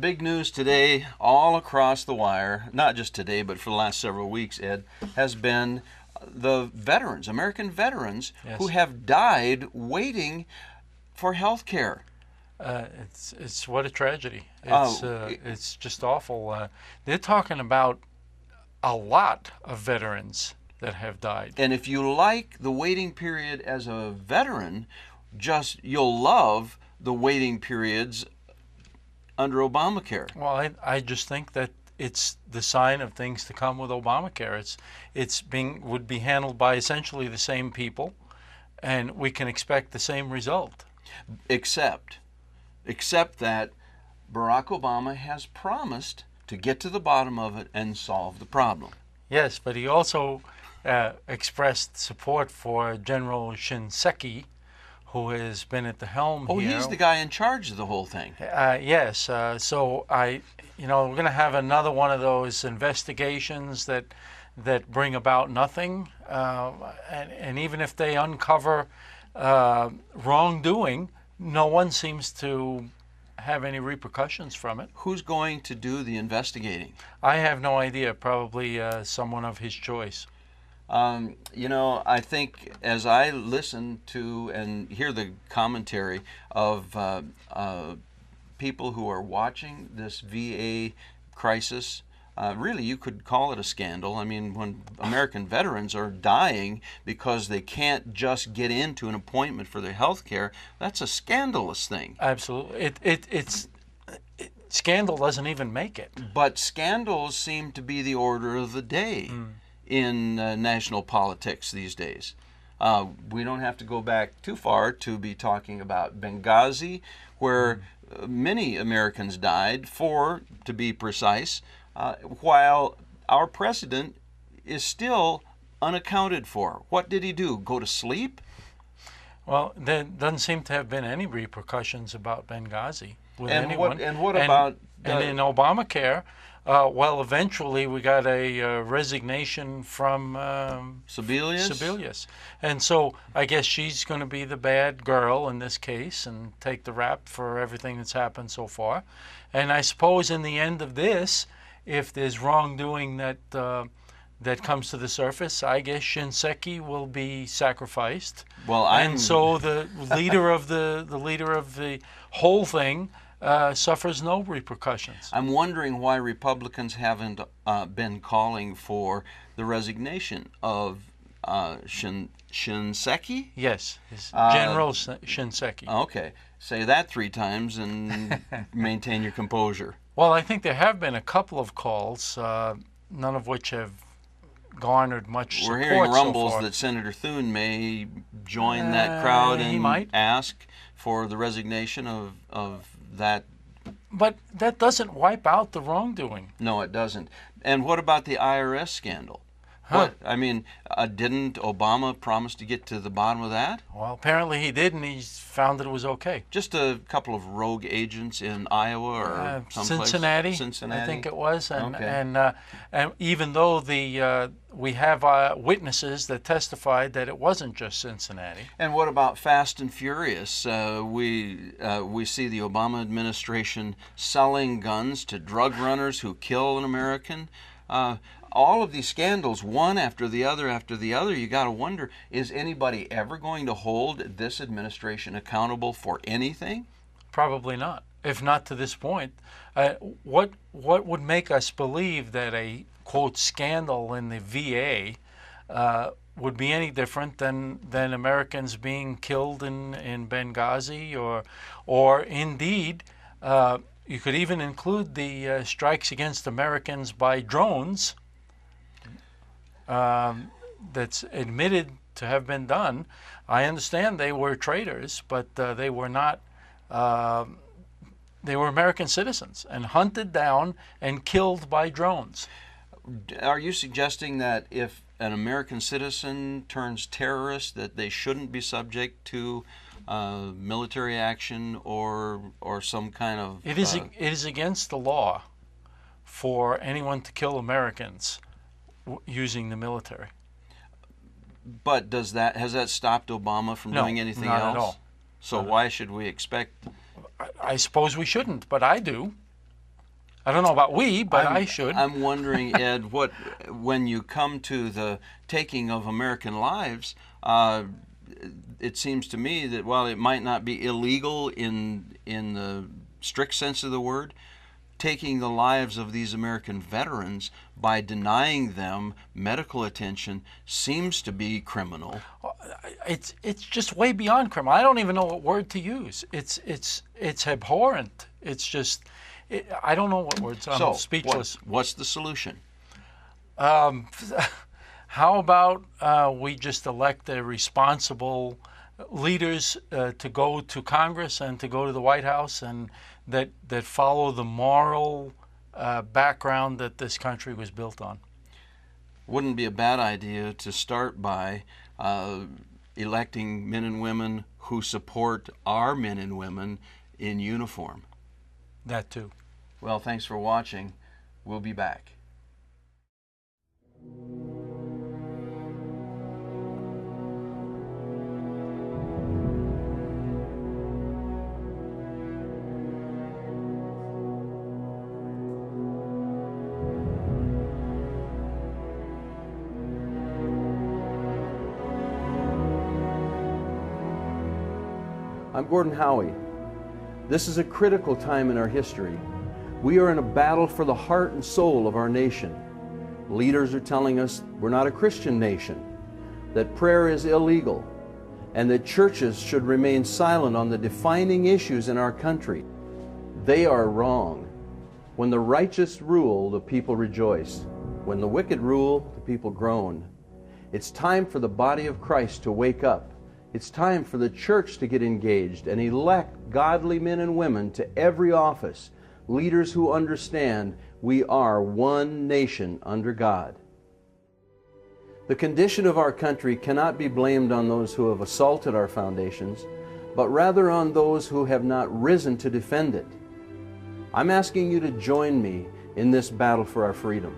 big news today, all across the wire, not just today, but for the last several weeks, Ed, has been the veterans, American veterans, Yes. who have died waiting for health care. It's what a tragedy. Oh, It's just awful. They're talking about a lot of veterans that have died. And if you like the waiting period as a veteran, you'll love the waiting periods under Obamacare. Well, I just think that it's the sign of things to come with Obamacare. Would be handled by essentially the same people, and we can expect the same result. Except that Barack Obama has promised to get to the bottom of it and solve the problem. Yes, but he also expressed support for General Shinseki, who has been at the helm Oh, here. he's the guy in charge of the whole thing. Yes. So we're going to have another one of those investigations that bring about nothing, and even if they uncover wrongdoing, no one seems to have any repercussions from it. Who's going to do the investigating? I have no idea. Probably someone of his choice. I think as I listen to and hear the commentary of people who are watching this VA crisis, really you could call it a scandal. I mean, when American veterans are dying because they can't just get into an appointment for their health care, that's a scandalous thing. Absolutely. Scandal doesn't even make it. But scandals seem to be the order of the day in national politics these days. We don't have to go back too far to be talking about Benghazi, where many Americans died, 4 to be precise, while our president is still unaccounted for. What did he do? Go to sleep? Well, there doesn't seem to have been any repercussions about Benghazi with anyone. What about... And in Obamacare, eventually we got a resignation from Sebelius. And so I guess she's going to be the bad girl in this case and take the rap for everything that's happened so far. And I suppose in the end of this, if there's wrongdoing that comes to the surface, I guess Shinseki will be sacrificed. And so the leader of the whole thing suffers no repercussions. I'm wondering why Republicans haven't been calling for the resignation of Shinseki? Yes, General Shinseki. Okay, say that 3 times and maintain your composure. Well, I think there have been a couple of calls, none of which have garnered much support. We're hearing rumbles so far. that Senator Thune may join that crowd and ask for the resignation of that. But that doesn't wipe out the wrongdoing. No, it doesn't. And what about the IRS scandal? Didn't Obama promise to get to the bottom of that? Well, apparently he did, and he found that it was okay. Just a couple of rogue agents in Iowa or someplace? Cincinnati, I think it was. And even though we have witnesses that testified that it wasn't just Cincinnati. And what about Fast and Furious? We see the Obama administration selling guns to drug runners who kill an American. All of these scandals, one after the other, you got to wonder, is anybody ever going to hold this administration accountable for anything? Probably not, if not to this point. What would make us believe that a, quote, scandal in the VA would be any different than Americans being killed in Benghazi or indeed, you could even include the strikes against Americans by drones that's admitted to have been done. I understand they were traitors, but they were not. They were American citizens and hunted down and killed by drones. Are you suggesting that if an American citizen turns terrorist, that they shouldn't be subject to military action or some kind of... It is against the law for anyone to kill Americans using the military. But has that stopped Obama from doing anything else? Not at all. So why should we expect... I suppose we shouldn't, but I do. I don't know about we, but I should. I'm wondering, Ed, when you come to the taking of American lives, it seems to me that while it might not be illegal in the strict sense of the word, taking the lives of these American veterans by denying them medical attention seems to be criminal. It's just way beyond criminal. I don't even know what word to use. It's abhorrent. It's just I don't know what words. I'm speechless. What's the solution? How about we just elect the responsible leaders to go to Congress and to go to the White House, and that follow the moral background that this country was built on? Wouldn't be a bad idea to start by electing men and women who support our men and women in uniform. That too. Well, thanks for watching. We'll be back. I'm Gordon Howie. This is a critical time in our history. We are in a battle for the heart and soul of our nation. Leaders are telling us we're not a Christian nation, that prayer is illegal, and that churches should remain silent on the defining issues in our country. They are wrong. When the righteous rule, the people rejoice. When the wicked rule, the people groan. It's time for the body of Christ to wake up. It's time for the church to get engaged and elect godly men and women to every office, leaders who understand we are one nation under God. The condition of our country cannot be blamed on those who have assaulted our foundations, but rather on those who have not risen to defend it. I'm asking you to join me in this battle for our freedom.